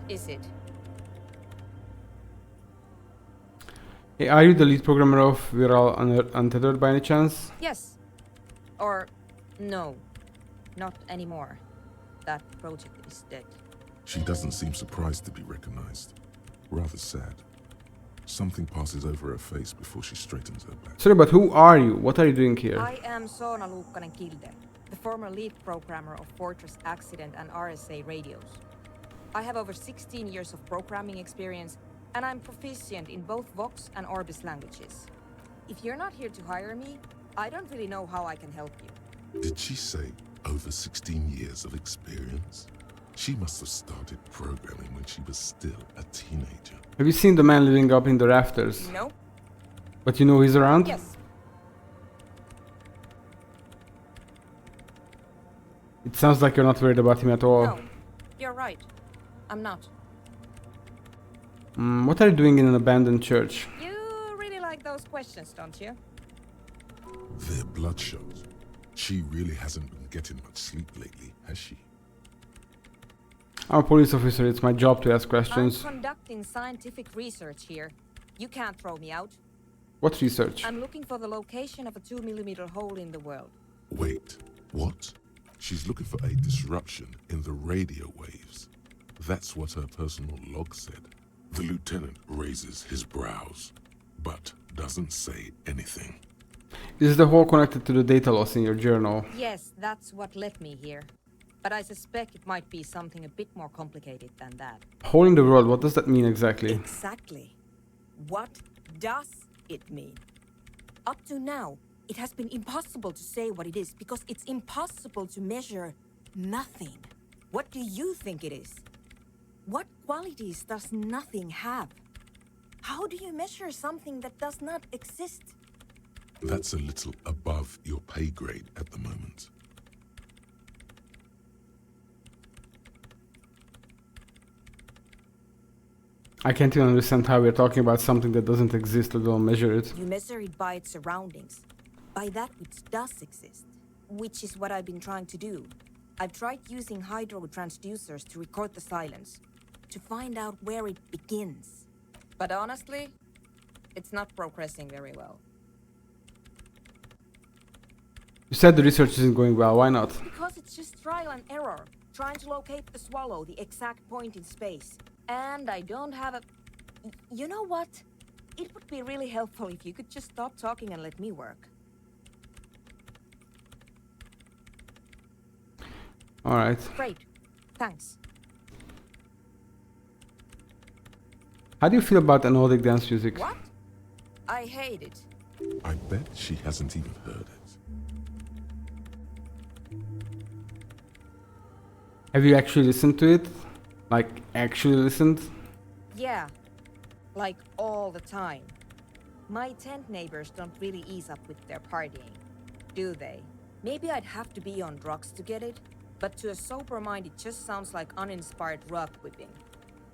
is it? Hey, are you the lead programmer of We're All Untethered by any chance? Yes. Or no. Not anymore. That project is dead. She doesn't seem surprised to be recognized. Rather sad. Something passes over her face before she straightens her back. Sorry, but who are you? What are you doing here? I am Soona Luukkanen-Kilde, the former lead programmer of Fortress Accident and RSA radios. I have over 16 years of programming experience, and I'm proficient in both Vox and Orbis languages. If you're not here to hire me, I don't really know how I can help you. Did she say over 16 years of experience? She must have started programming when she was still a teenager. Have you seen the man living up in the rafters? No? But you know he's around? Yes. It sounds like you're not worried about him at all. No. You're right. I'm not. What are you doing in an abandoned church? You really like those questions, don't you? They're bloodshot. She really hasn't been getting much sleep lately, has she? I'm a police officer, it's my job to ask questions. I'm conducting scientific research here. You can't throw me out. What research? I'm looking for the location of a 2mm hole in the world. Wait, what? She's looking for a disruption in the radio waves. That's what her personal log said. The lieutenant raises his brows, but doesn't say anything. Is the hole connected to the data loss in your journal? Yes, that's what led me here. But I suspect it might be something a bit more complicated than that. Hole in the world, what does that mean exactly? Exactly. What does it mean? Up to now, it has been impossible to say what it is because it's impossible to measure nothing. What do you think it is? What qualities does nothing have? How do you measure something that does not exist? That's a little above your pay grade at the moment. I can't even understand how we're talking about something that doesn't exist or don't measure it. You measure it by its surroundings, by that which does exist, which is what I've been trying to do. I've tried using hydro transducers to record the silence, to find out where it begins. But honestly, it's not progressing very well. You said the research isn't going well, why not? Because it's just trial and error, trying to locate the swallow, the exact point in space. And I don't have a... You know what? It would be really helpful if you could just stop talking and let me work. Alright. Great. Thanks. How do you feel about Nordic dance music? What? I hate it. I bet she hasn't even heard it. Have you actually listened to it? Like, actually listened? Yeah. Like all the time. My tent neighbors don't really ease up with their partying, do they? Maybe I'd have to be on drugs to get it, but to a sober mind it just sounds like uninspired rug whipping.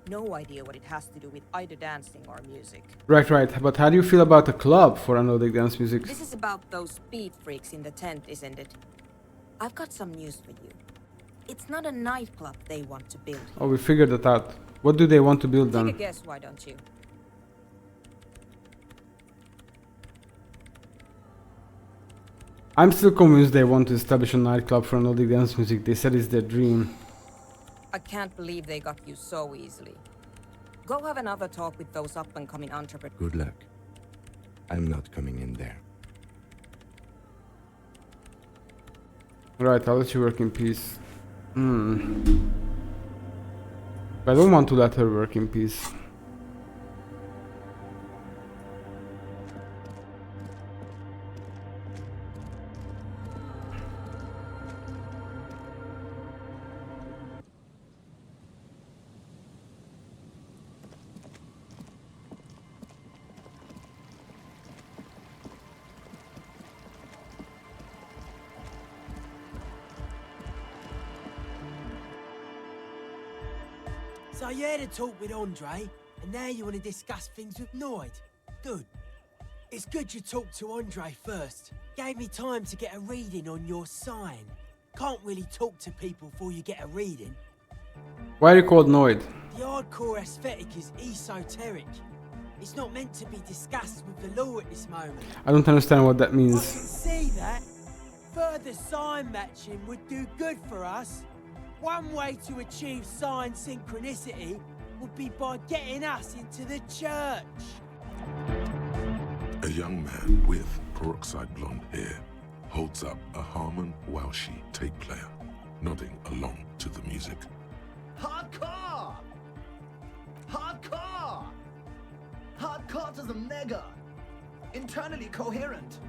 No idea what it has to do with either dancing or music. Right, but how do you feel about a club for Nordic dance music? This is about those speed freaks in the tent, isn't it? I've got some news for you. It's not a nightclub they want to build. Oh, we figured that out. What do they want to build then? Take a guess, why don't you? I'm still convinced they want to establish a nightclub for Nordic dance music. They said it's their dream. I can't believe they got you so easily. Go have another talk with those up-and-coming entrepreneurs. Good luck. I'm not coming in there. Right, I'll let you work in peace. I don't want to let her work in peace. So you had a talk with Andre, and now you want to discuss things with Noid. Good. It's good you talked to Andre first. Gave me time to get a reading on your sign. Can't really talk to people before you get a reading. Why are you called Noid? The hardcore aesthetic is esoteric. It's not meant to be discussed with the law at this moment. I don't understand what that I can means. see that. Further sign matching would do good for us. One way to achieve sign synchronicity would be by getting us into the church. A young man with peroxide blonde hair holds up a Harman Welshi tape player, nodding along to the music. Hardcore! Hardcore! Hardcore to the mega! Internally coherent!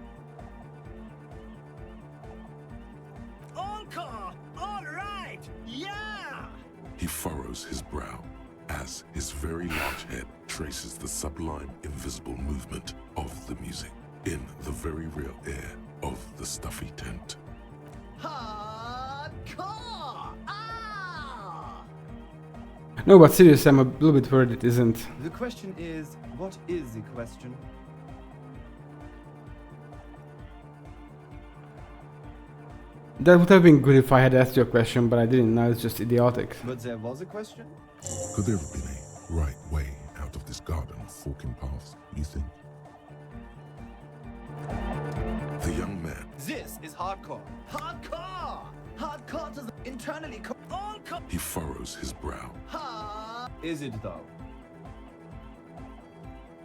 Encore! Alright! Yeah! He furrows his brow as his very large head traces the sublime invisible movement of the music in the very real air of the stuffy tent. Hardcore! Ah! No, but seriously, I'm a little bit worried it isn't. The question is, what is the question? That would have been good if I had asked you a question, but I didn't. Now it's just idiotic. But there was a question? Could there have been a right way out of this garden of forking paths, you think? The young man, This is hardcore. Hardcore! Hardcore to the internally Encore! he furrows his brow. Ha! Is it though?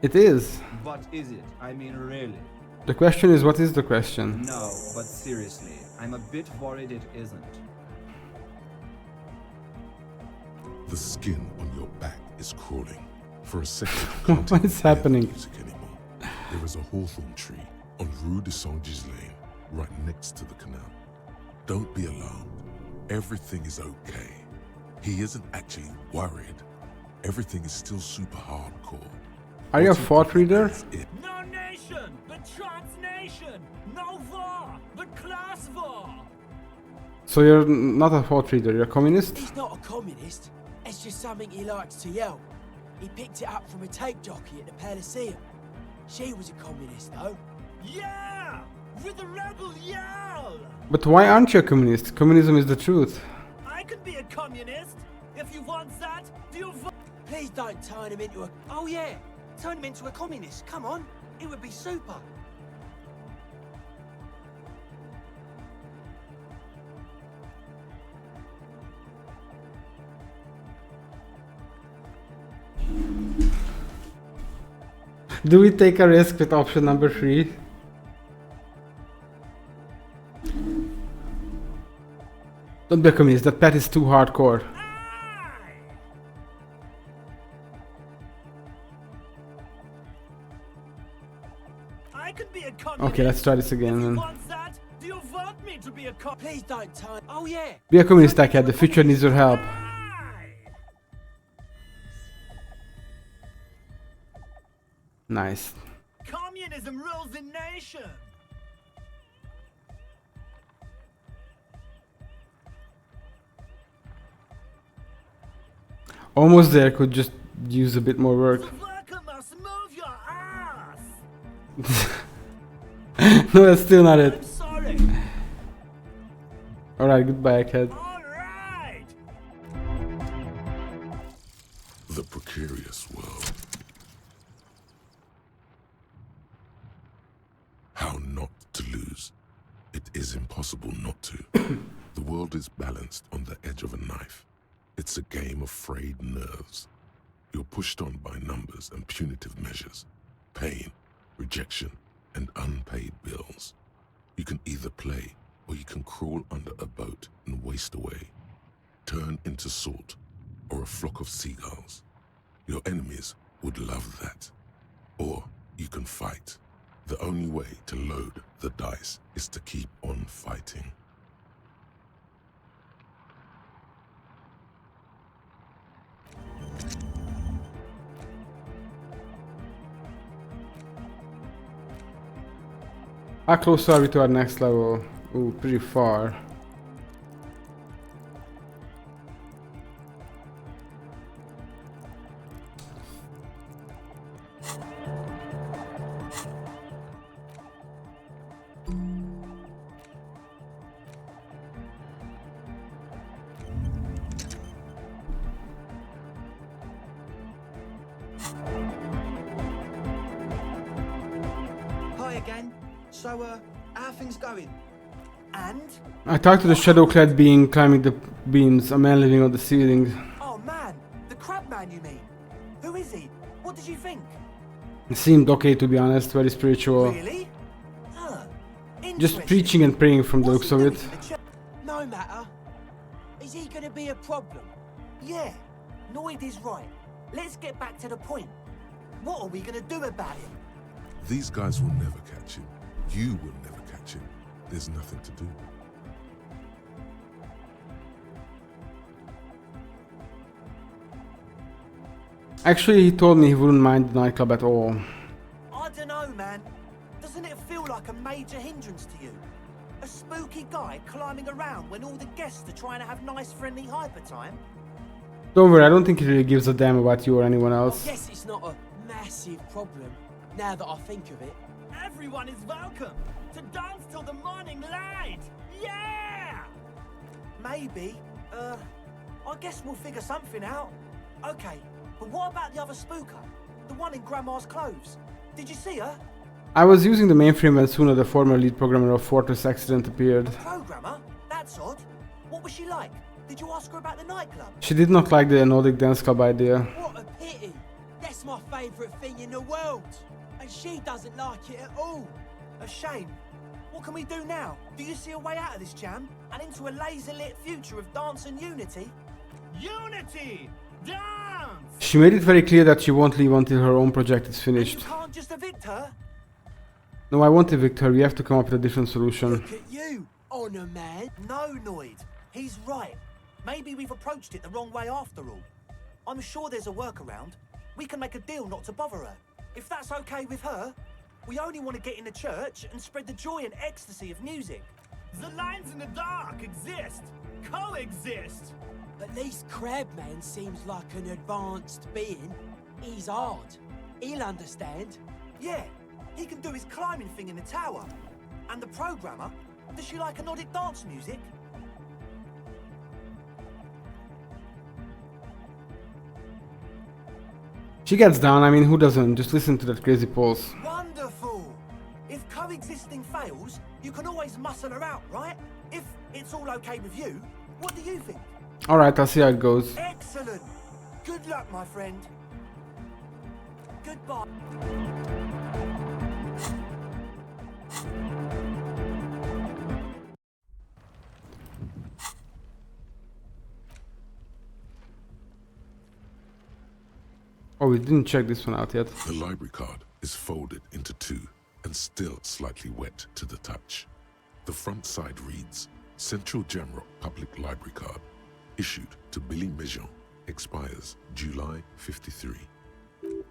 It is. What is it? I mean, really? The question is, what is the question? No, but seriously, I'm a bit worried it isn't. The skin on your back is crawling. For a second, you can't What even is hear the happening? music anymore. There is a hawthorn tree on Rue de Saint-Gislain, right next to the canal. Don't be alarmed. Everything is okay. He isn't actually worried. Everything is still super hardcore. Are you a What's he thought thinking reader? is it? No nation, but transnation. No war, but class war. So you're not a thought reader, you're a communist? He's not a communist. It's just something he likes to yell. He picked it up from a tape jockey at the Palaceum. She was a communist, though. Yeah! With a rebel yell! But why aren't you a communist? Communism is the truth. I could be a communist. If you want that, do you Please don't turn him into a... Oh, yeah. Turn him into a communist. Come on. It would be super. Do we take a risk with option number 3? Don't be a communist, that pet is too hardcore. I could be a communist. Okay, let's try this If again. you Then. want that, do you want me to be a Please don't turn... Oh, yeah. Be a communist, Cat. The future needs your help. Nice. Communism rules the nation. Almost there, could just use a bit more work. The worker must move your ass. No, that's still not it. I'm sorry. Alright, goodbye, Cat. All right. The precarious world. How not to lose. It is impossible not to. The world is balanced on the edge of a knife. It's a game of frayed nerves. You're pushed on by numbers and punitive measures, pain, rejection, and unpaid bills. You can either play or you can crawl under a boat and waste away, turn into salt or a flock of seagulls. Your enemies would love that. Or you can fight. The only way to load the dice is to keep on fighting. How close are we to our next level? Ooh, pretty far. gang. So, how are things going? And? I talked to the shadow-clad being climbing the beams, a man living on the ceiling. Oh man, the crab man you mean? Who is he? What did you think? It seemed okay, to be honest, very spiritual. Really? Huh. Just Interesting. preaching and praying from the What's looks he of doing it. in the church? No matter. Is he gonna be a problem? Yeah, Noid is right. Let's get back to the point. What are we gonna do about it? These guys will never catch him. You will never catch him. There's nothing to do. Actually, he told me he wouldn't mind the nightclub at all. I don't know, man. Doesn't it feel like a major hindrance to you? A spooky guy climbing around when all the guests are trying to have nice, friendly hyper time? Don't worry, I don't think he really gives a damn about you or anyone I else. guess it's not a massive problem, now that I think of it. Everyone is welcome to dance till the morning light! Yeah! Maybe. I guess we'll figure something out. Okay, but what about the other spooker? The one in Grandma's clothes? Did you see her? I was using the mainframe when Suna, the former lead programmer of Fortress Accident, appeared. Programmer? That's odd. What was she like? Did you ask her about the nightclub? She did not like the Nordic dance club idea. What a pity! That's my favourite thing in the world! And she doesn't like it at all! A shame. What can we do now? Do you see a way out of this jam? And into a laser-lit future of dance and unity? Unity! Dance! She made it very clear that she won't leave until her own project is And you finished. can't just evict her? No, I won't evict her, we have to come up with a different solution. Look at you, Honor Man! No, Noid. He's right. Maybe we've approached it the wrong way after all. I'm sure there's a workaround. We can make a deal not to bother her. If that's okay with her, we only want to get in the church and spread the joy and ecstasy of music. The lines in the dark exist, coexist. At least Crabman seems like an advanced being. He's hard. He'll understand. Yeah, he can do his climbing thing in the tower. And the programmer, does she like Nordic dance music? She gets down, I mean, who doesn't? Just listen to that crazy pulse. Wonderful! If coexisting fails, you can always muscle her out, right? If it's all okay with you, what do you think? Alright, I'll see how it goes. Excellent! Good luck, my friend. Goodbye. Oh, we didn't check this one out yet. The library card is folded into two and still slightly wet to the touch. The front side reads, Central Jamrock Public Library Card, issued to Billy Mejean, expires July 53.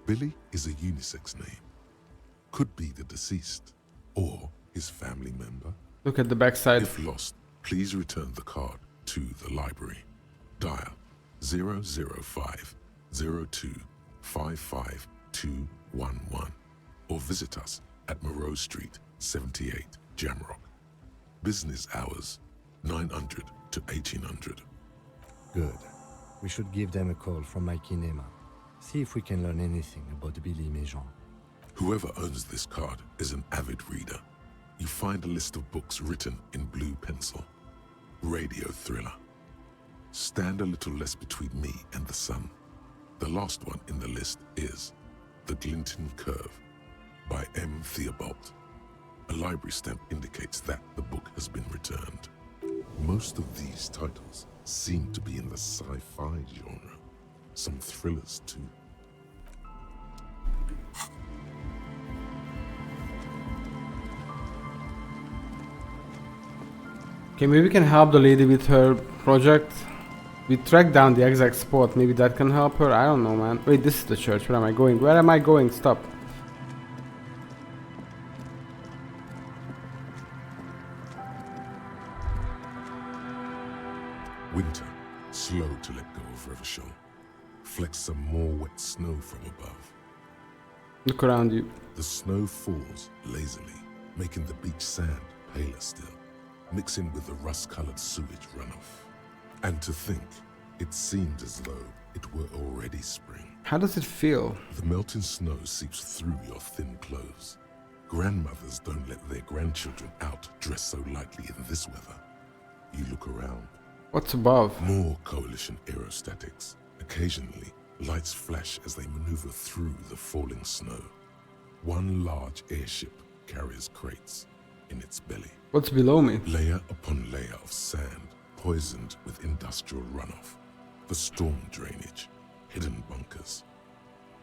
Billy is a unisex name. Could be the deceased or his family member. Look at the backside. If lost, please return the card to the library. Dial 005 02 55211 or visit us at Moreau Street, 78, Jamrock. Business hours, 900 to 1800. Good. We should give them a call from my kinema. See if we can learn anything about Billy Mejean. Whoever owns this card is an avid reader. You find a list of books written in blue pencil. Radio thriller. Stand a little less between me and the sun. The last one in the list is The Glinton Curve by M. Theobald. A library stamp indicates that the book has been returned. Most of these titles seem to be in the sci-fi genre. Some thrillers too. Okay, maybe we can help the lady with her project. We track down the exact spot. Maybe that can help her. I don't know, man. Wait, this is the church. Where am I going? Where am I going? Stop. Winter, slow to let go of Revachol. Flecks some more wet snow from above. Look around you. The snow falls lazily, making the beach sand paler still, mixing with the rust-colored sewage runoff. And to think, it seemed as though it were already spring. How does it feel? The melting snow seeps through your thin clothes. Grandmothers don't let their grandchildren out dressed so lightly in this weather. You look around. What's above? More Coalition aerostatics. Occasionally, lights flash as they maneuver through the falling snow. One large airship carries crates in its belly. What's below me? Layer upon layer of sand, poisoned with industrial runoff. The storm drainage, hidden bunkers.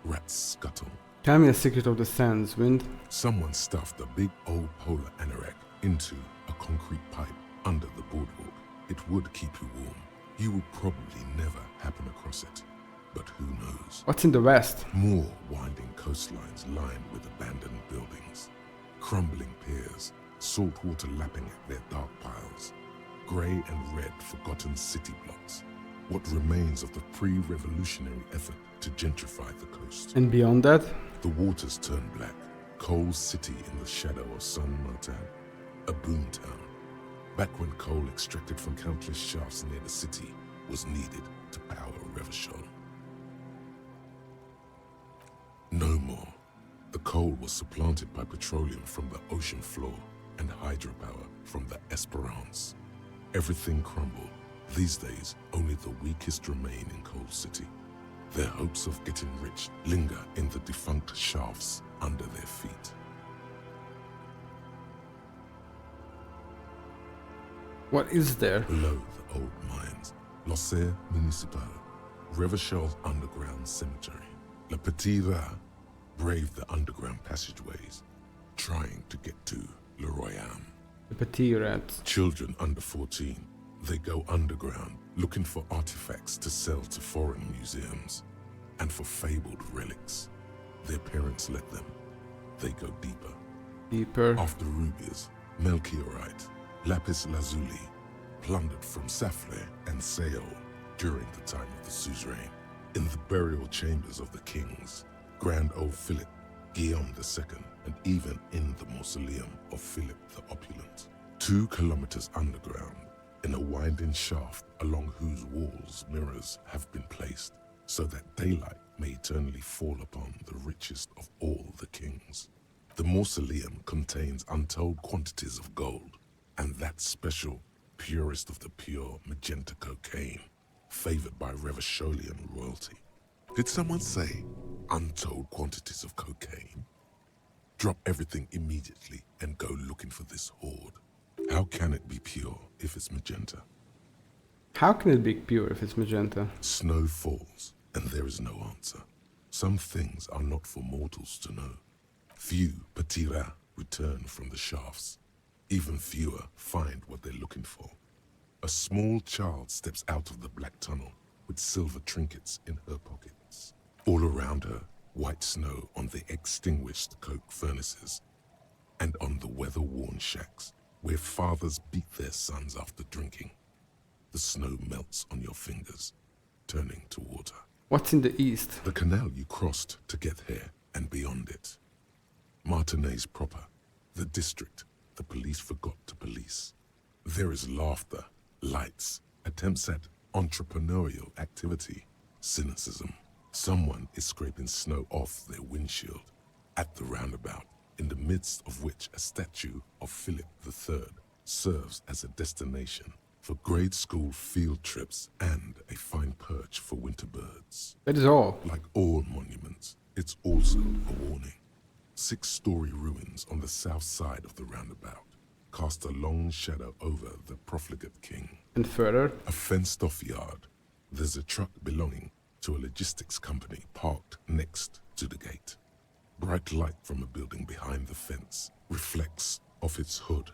Rats scuttle. Tell me a secret of the sands, wind. Someone stuffed a big old polar anorak into a concrete pipe under the boardwalk. It would keep you warm. You would probably never happen across it. But who knows? What's in the west? More winding coastlines lined with abandoned buildings. Crumbling piers, salt water lapping at their dark piles. Grey and red forgotten city blocks. What remains of the pre-revolutionary effort to gentrify the coast. And beyond that? The waters turn black. Coal City in the shadow of San Martin. A boomtown. Back when coal extracted from countless shafts near the city was needed to power Revachol. No more. The coal was supplanted by petroleum from the ocean floor and hydropower from the Esperance. Everything crumbled. These days, only the weakest remain in Coal City. Their hopes of getting rich linger in the defunct shafts under their feet. What is there? Below the old mines, L'Océan Municipal, Revachol's underground cemetery. Le Petit Rat braved the underground passageways, trying to get to Le Royaume. The Petit Rat. Children under 14, they go underground looking for artifacts to sell to foreign museums and for fabled relics. Their parents let them. They go deeper. Deeper. After rubies, melchiorite, lapis lazuli, plundered from Safle and Seol during the time of the suzerain. In the burial chambers of the kings, Grand old Philip, Guillaume II, and even in the mausoleum of Philip the Opulent. 2 kilometers underground, in a winding shaft along whose walls mirrors have been placed, so that daylight may eternally fall upon the richest of all the kings. The mausoleum contains untold quantities of gold, and that special, purest of the pure magenta cocaine, favored by Revacholian royalty. Did someone say untold quantities of cocaine? Drop everything immediately and go looking for this hoard. How can it be pure if it's magenta? How can it be pure if it's magenta? Snow falls, and there is no answer. Some things are not for mortals to know. Few Petit Rats return from the shafts. Even fewer find what they're looking for. A small child steps out of the black tunnel with silver trinkets in her pockets. All around her, white snow on the extinguished coke furnaces and on the weather-worn shacks where fathers beat their sons after drinking. The snow melts on your fingers, turning to water. What's in the east? The canal you crossed to get here and beyond it. Martinez proper, the district the police forgot to police. There is laughter, lights, attempts at entrepreneurial activity, cynicism. Someone is scraping snow off their windshield at the roundabout, in the midst of which a statue of Philip III serves as a destination for grade school field trips and a fine perch for winter birds. That is all. Like all monuments, it's also a warning. 6-story ruins on the south side of the roundabout cast a long shadow over the profligate king. And further? A fenced-off yard. There's a truck belonging to a logistics company parked next to the gate. Bright light from a building behind the fence reflects off its hood.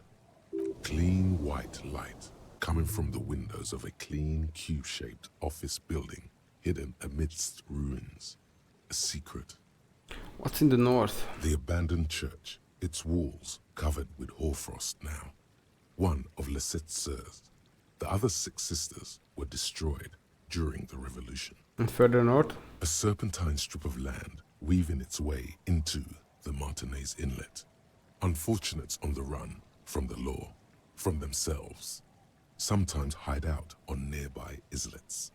Clean white light coming from the windows of a clean cube-shaped office building hidden amidst ruins. A secret. What's in the north? The abandoned church, its walls covered with hoarfrost now. One of Lissette's sœurs. The other 6 sisters were destroyed during the revolution. And further north? A serpentine strip of land weaving its way into the Martinez Inlet. Unfortunates on the run from the law, from themselves, sometimes hide out on nearby islets.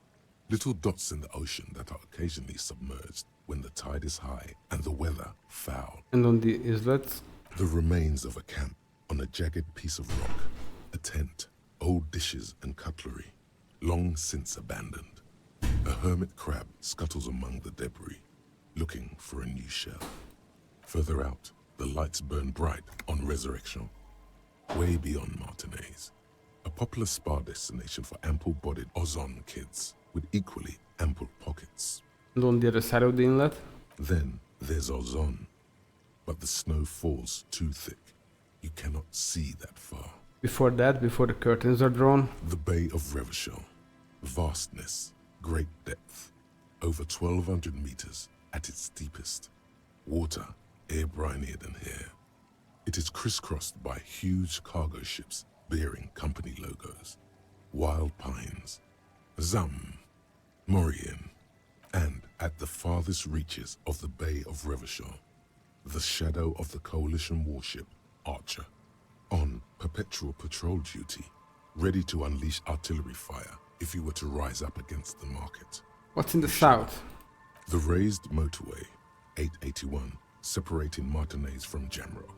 Little dots in the ocean that are occasionally submerged when the tide is high and the weather foul. And on the islets? The remains of a camp on a jagged piece of rock, a tent, old dishes and cutlery, long since abandoned. A hermit crab scuttles among the debris, looking for a new shell. Further out, the lights burn bright on Resurrection, way beyond Martinez, a popular spa destination for ample-bodied Ozon kids with equally ample pockets. And on the other side of the inlet? Then there's Ozon, but the snow falls too thick. You cannot see that far. Before that, before the curtains are drawn? The Bay of Revachol. Vastness, great depth, over 1,200 meters at its deepest. Water, air-brinier than hair. It is crisscrossed by huge cargo ships bearing company logos. Wild pines, Zam, Mauryan, and at the farthest reaches of the Bay of Revachol, the shadow of the coalition warship Archer, on perpetual patrol duty, ready to unleash artillery fire if you were to rise up against the market. What's in the south? The raised motorway, 881, separating Martinez from Jamro.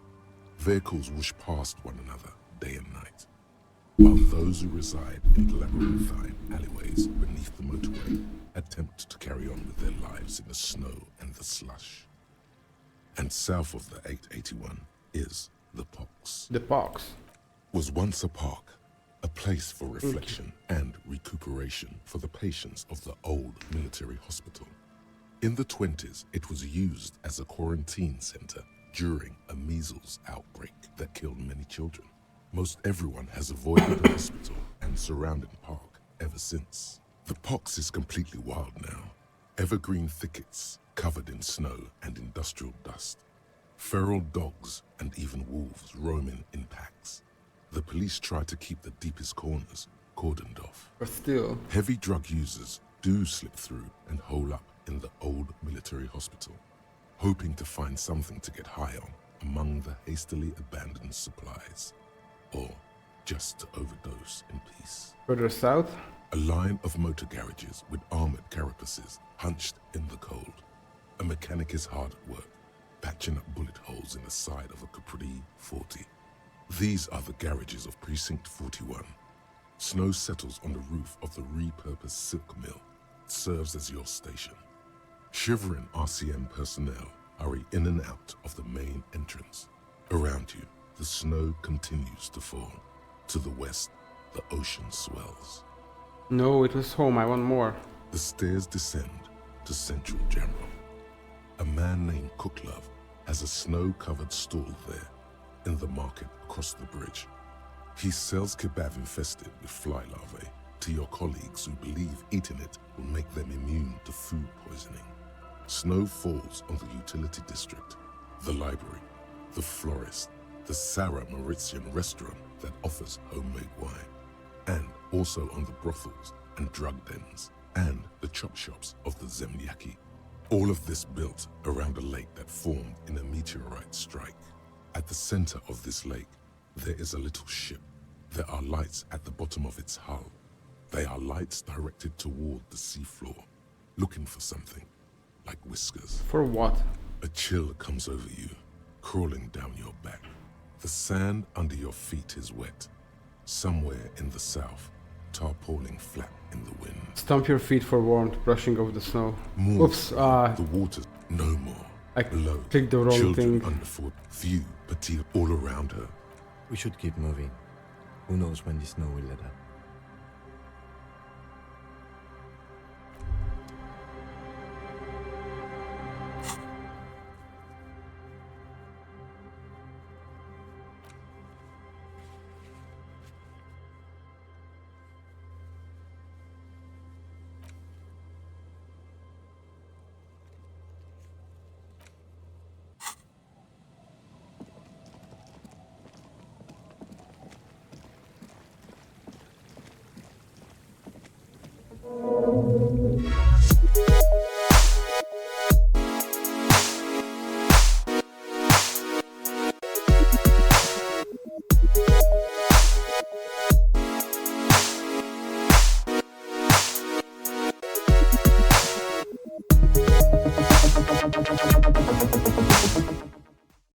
Vehicles whoosh past one another day and night, while those who reside in labyrinthine alleyways beneath the motorway attempt to carry on with their lives in the snow and the slush. And south of the 881 is the Pox. The Pox. Was once a park, a place for reflection and recuperation for the patients of the old military hospital. In the 20s, it was used as a quarantine center during a measles outbreak that killed many children. Most everyone has avoided the hospital and surrounding park ever since. The Pox is completely wild now. Evergreen thickets covered in snow and industrial dust. Feral dogs and even wolves roaming in packs. The police try to keep the deepest corners cordoned off. But still. Heavy drug users do slip through and hole up in the old military hospital, hoping to find something to get high on among the hastily abandoned supplies, or just to overdose in peace. Further south? A line of motor garages with armored carapaces hunched in the cold. A mechanic is hard at work, patching up bullet holes in the side of a Capri 40. These are the garages of Precinct 41. Snow settles on the roof of the repurposed silk mill. It serves as your station. Shivering RCM personnel hurry in and out of the main entrance. Around you, the snow continues to fall. To the west, the ocean swells. No, it was home. I want more. The stairs descend to Central General. A man named Cooklove has a snow-covered stall there in the market across the bridge. He sells kebab infested with fly larvae to your colleagues who believe eating it will make them immune to food poisoning. Snow falls on the utility district, the library, the florist, the Sarah Mauritian restaurant that offers homemade wine, and also on the brothels and drug dens, and the chop shops of the Zemlyaki. All of this built around a lake that formed in a meteorite strike. At the center of this lake, there is a little ship. There are lights at the bottom of its hull. They are lights directed toward the seafloor, looking for something, like whiskers. For what? A chill comes over you, crawling down your back. The sand under your feet is wet. Somewhere in the south, tarpaulin flap in the wind. Stomp your feet for warmth, brushing off the snow. More. Oops, The water, no more. I Below, clicked the wrong children thing. underfoot, view petite all around her. We should keep moving. Who knows when the snow will let up.